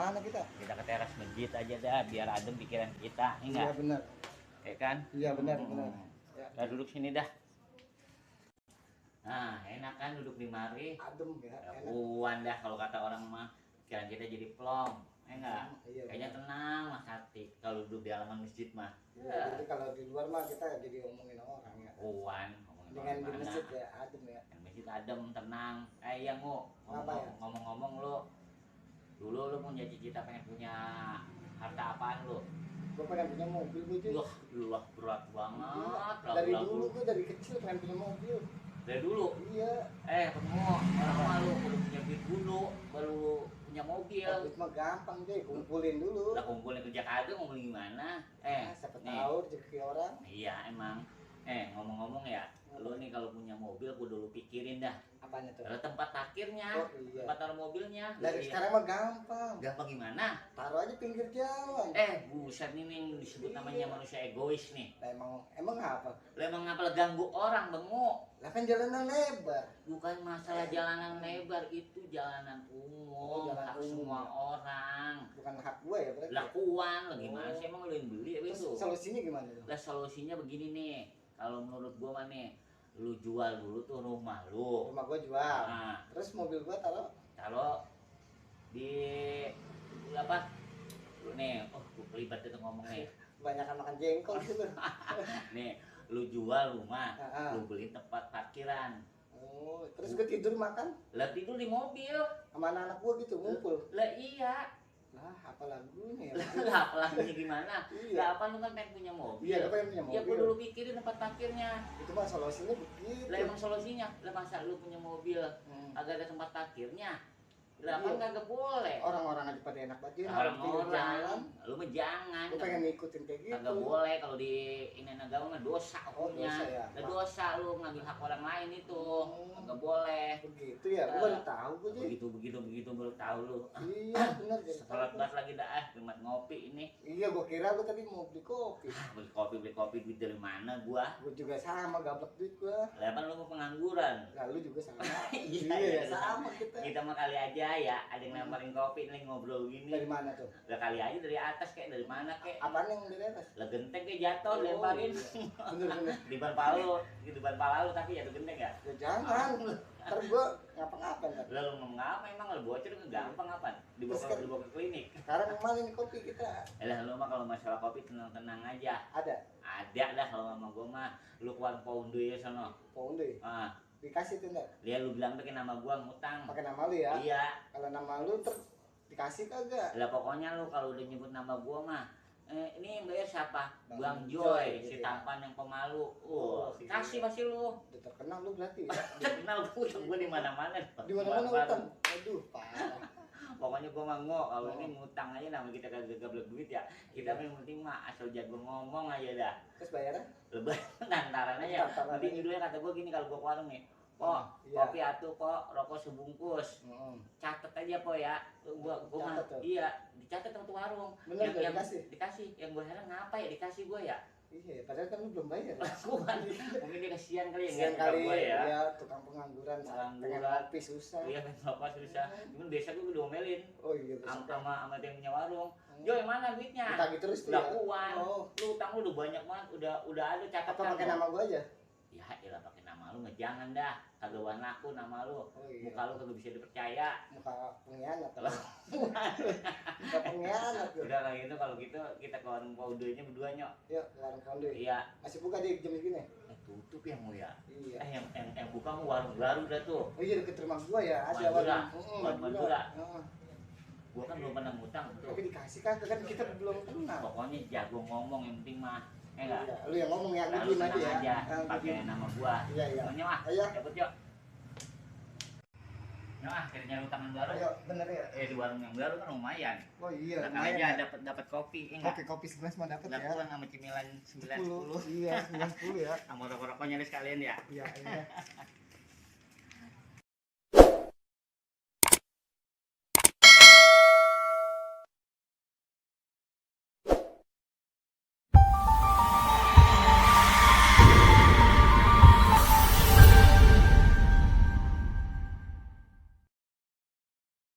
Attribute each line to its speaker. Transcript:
Speaker 1: Kemana kita?
Speaker 2: Kita ke teras masjid aja dah, biar adem pikiran kita, enggak?
Speaker 1: Iya benar.
Speaker 2: Ya kan?
Speaker 1: Iya benar. Ya.
Speaker 2: Udah duduk sini dah. Nah, enak kan duduk di mari.
Speaker 1: Adem ya. Enak.
Speaker 2: Puan dah kalau kata orang mah, pikiran kita jadi plong. Enggak?
Speaker 1: Iya,
Speaker 2: Kayaknya tenang Mas Hati kalau duduk di halaman masjid mah.
Speaker 1: Ya, jadi kalau di luar mah kita jadi ngomongin orang ya.
Speaker 2: Puan, ngomongin
Speaker 1: Dengan
Speaker 2: orang
Speaker 1: di
Speaker 2: mana.
Speaker 1: masjid ya adem ya.
Speaker 2: Yang masjid adem, tenang. Iya
Speaker 1: Apa ya?
Speaker 2: ngomong-ngomong lu. Dulu lu punya cita-cita pengen punya harta apaan lu?
Speaker 1: Gue pengen punya mobil gue cuy.
Speaker 2: Wah, berat banget.
Speaker 1: Dari dulu gue dari kecil pengen punya mobil.
Speaker 2: Dari dulu?
Speaker 1: Iya.
Speaker 2: Ketemu orang mah lu perlu punya duit dulu, baru punya mobil.
Speaker 1: Duit mah gampang deh, kumpulin dulu.
Speaker 2: Lah kumpulin kerja kagak, ngumpulin gimana?
Speaker 1: Siapa
Speaker 2: nih.
Speaker 1: tahu rezeki orang.
Speaker 2: Iya emang. Ngomong-ngomong ya, lu nih kalau punya mobil kudu lu pikirin dah.
Speaker 1: Apanya tuh?
Speaker 2: Ada tempat parkirnya,
Speaker 1: Oh, iya.
Speaker 2: tempat taruh mobilnya.
Speaker 1: Dari
Speaker 2: Iya.
Speaker 1: sekarang mah gampang.
Speaker 2: Gampang gimana?
Speaker 1: Taruh aja pinggir jalan.
Speaker 2: Buset nih yang disebut
Speaker 1: Iya.
Speaker 2: namanya manusia egois nih.
Speaker 1: Lah emang apa?
Speaker 2: Lu emang ngapa ganggu orang, bengok?
Speaker 1: Lah kan jalanan lebar.
Speaker 2: Bukan masalah jalanan lebar, itu jalanan umum,
Speaker 1: jalan
Speaker 2: hak
Speaker 1: umum,
Speaker 2: semua
Speaker 1: ya.
Speaker 2: orang.
Speaker 1: Bukan hak gue ya berarti.
Speaker 2: Lakuan, lah gimana
Speaker 1: Oh.
Speaker 2: sih emang lu yang beli apa
Speaker 1: Terus
Speaker 2: itu?
Speaker 1: solusinya gimana tuh?
Speaker 2: Lah solusinya begini nih, kalau menurut gua mah nih, lu jual dulu tuh rumah lu.
Speaker 1: Rumah gue jual.
Speaker 2: Nah,
Speaker 1: Terus mobil gue taruh.
Speaker 2: kalau di apa? Lu nih, gua kelibat itu ngomong nih.
Speaker 1: Kebanyakan makan jengkol gitu.
Speaker 2: Nih, lu jual rumah,
Speaker 1: Ah.
Speaker 2: lu beli tempat parkiran.
Speaker 1: Oh, terus gue tidur makan
Speaker 2: Lah tidur di mobil.
Speaker 1: sama anak-anak gue gitu ngumpul.
Speaker 2: Lah iya.
Speaker 1: Lah, apa lagunya ya?
Speaker 2: Lah apalagi gimana?
Speaker 1: Iya.
Speaker 2: Lah apa lu kan pengen punya mobil?
Speaker 1: Iya, gue pengen punya
Speaker 2: Ya
Speaker 1: mobil.
Speaker 2: gua dulu pikirin tempat parkirnya.
Speaker 1: Itu mah solusinya begitu.
Speaker 2: Lah emang solusinya, lah masa lu punya mobil agak ada tempat parkirnya? Lah
Speaker 1: Iya.
Speaker 2: kan kagak boleh.
Speaker 1: Orang-orang aja pada enak banget.
Speaker 2: Orang-orang, lu mah jangan.
Speaker 1: Gue pengen ngikutin kayak gitu.
Speaker 2: Kagak boleh kalau di ini agama mah dosa hukumnya.
Speaker 1: dosa ya.
Speaker 2: Lah dosa lu ngambil hak orang lain itu.
Speaker 1: Hmm.
Speaker 2: Kagak boleh.
Speaker 1: Begitu ya, gue baru tahu gue jadi.
Speaker 2: Begitu baru tahu lu.
Speaker 1: Iya, benar jadi.
Speaker 2: Sholat banget lagi dah, tempat ngopi ini.
Speaker 1: Iya, gue kira lu tadi mau beli kopi.
Speaker 2: Beli kopi duit dari mana gua?
Speaker 1: Gue juga sama, gablek duit gue.
Speaker 2: Lah kan lu mau pengangguran.
Speaker 1: Lalu juga sama.
Speaker 2: Iya,
Speaker 1: sama kita.
Speaker 2: Kita mah kali aja ya, ada yang namparin kopi nih ngobrol gini.
Speaker 1: Dari mana tuh?
Speaker 2: Lah kali aja dari atas kayak dari mana kayak.
Speaker 1: Apaan yang dari atas?
Speaker 2: Lah genteng kayak jatuh lemparin.
Speaker 1: Bener-bener.
Speaker 2: Di ban palu, di ban pala lu tapi jatuh genteng ya.
Speaker 1: Ya jangan. Ntar gue ngapa-ngapain ntar.
Speaker 2: Lah lu mau ngapa emang lu bocor ke gampang apa? Dibawa ke klinik.
Speaker 1: Sekarang mana nih kopi kita?
Speaker 2: Lah lu mah kalau masalah kopi tenang-tenang aja.
Speaker 1: Ada.
Speaker 2: Ada dah kalau sama gua mah. Lu ke warung Poundo ya sono.
Speaker 1: Poundo ya?
Speaker 2: Ah,
Speaker 1: Dikasih tuh ntar.
Speaker 2: dia lu bilang pakai nama gua ngutang.
Speaker 1: Pakai nama lu ya?
Speaker 2: Iya.
Speaker 1: Kalau nama lu ntar dikasih kagak?
Speaker 2: Lah pokoknya lu kalau udah nyebut nama gua mah ini yang bayar siapa?
Speaker 1: Bang
Speaker 2: Bang
Speaker 1: Joy,
Speaker 2: Joy,
Speaker 1: gitu
Speaker 2: si
Speaker 1: ya.
Speaker 2: tampan yang pemalu.
Speaker 1: Oh,
Speaker 2: Kasih pasti lu.
Speaker 1: Udah terkenal lu berarti ya?
Speaker 2: Kenal gua di mana-mana.
Speaker 1: Di mana-mana utang. Aduh, parah.
Speaker 2: Pokoknya gua mah kalau ini ngutang aja nama kita kagak gablek duit ya. Kita mah yang penting mah asal jago ngomong aja dah.
Speaker 1: Terus bayarnya?
Speaker 2: Lebih nantaran aja.
Speaker 1: Nantaran
Speaker 2: Nanti
Speaker 1: aja.
Speaker 2: judulnya kata gua gini kalau gua ke warung nih. Kok
Speaker 1: Iya.
Speaker 2: kopi atuh kok rokok sebungkus. Catet aja po ya. Gua mah
Speaker 1: Catet tuh.
Speaker 2: iya, dicatat sama tuh warung.
Speaker 1: Bener gak dikasih?
Speaker 2: Dikasih. Yang gua heran ngapa ya dikasih gua ya?
Speaker 1: Iya, padahal kan lu belum bayar.
Speaker 2: Bukan. Mungkin dia kasihan kali ya
Speaker 1: Kasian
Speaker 2: nggak
Speaker 1: kali
Speaker 2: gua ya.
Speaker 1: ya, tukang pengangguran pengen
Speaker 2: Pengangguran.
Speaker 1: kopi susah.
Speaker 2: Iya kan bapak susah. Cuman biasa gua udah omelin
Speaker 1: Oh iya, besok.
Speaker 2: sama yang punya warung. Joy mana duitnya?
Speaker 1: Ditagih terus tuh
Speaker 2: Udah
Speaker 1: ya.
Speaker 2: kuan.
Speaker 1: Oh,
Speaker 2: Lu utang lu udah banyak banget, udah ada catatan.
Speaker 1: apa pakai
Speaker 2: lu.
Speaker 1: nama gua aja?
Speaker 2: Ya elah pakai nama lu mah jangan dah. Kagak laku nama lu.
Speaker 1: Oh iya.
Speaker 2: Muka lu kagak bisa dipercaya.
Speaker 1: Muka pengkhianat.
Speaker 2: Kalau
Speaker 1: Muka pengkhianat tuh.
Speaker 2: udah kayak gitu kalau gitu kita ke warung Poudonya berdua nyok.
Speaker 1: Yuk, ke warung Poundo.
Speaker 2: Iya.
Speaker 1: Masih buka di jam segini?
Speaker 2: Tutup ya mu ya.
Speaker 1: Iya.
Speaker 2: Yang buka mau warung baru dah tuh.
Speaker 1: Oh iya, deket rumah gua ya, ada
Speaker 2: Madura.
Speaker 1: warung.
Speaker 2: Madura.
Speaker 1: Heeh.
Speaker 2: Gua kan belum pernah ngutang tuh.
Speaker 1: Tapi dikasih kan kita belum kenal.
Speaker 2: Pokoknya jago ngomong yang penting mah.
Speaker 1: Iya,
Speaker 2: Enggak.
Speaker 1: lu yang ngomong ya,
Speaker 2: Lalu
Speaker 1: gini aja
Speaker 2: tenang
Speaker 1: ya.
Speaker 2: aja, pakai nama gua.
Speaker 1: Iya, iya.
Speaker 2: Pokoknya mah.
Speaker 1: Ayo.
Speaker 2: Cepet yuk. Nyok akhirnya lu tangan baru.
Speaker 1: Ayo, bener ya.
Speaker 2: Di warung yang baru kan lumayan.
Speaker 1: Oh iya,
Speaker 2: Datang aja dapat kopi, enggak?
Speaker 1: Kopi segelas mah dapat ya.
Speaker 2: Lakukan sama cemilan 9 10.
Speaker 1: Iya, 9 10 ya.
Speaker 2: Sama rokok-rokoknya sekalian ya.
Speaker 1: Iya, iya.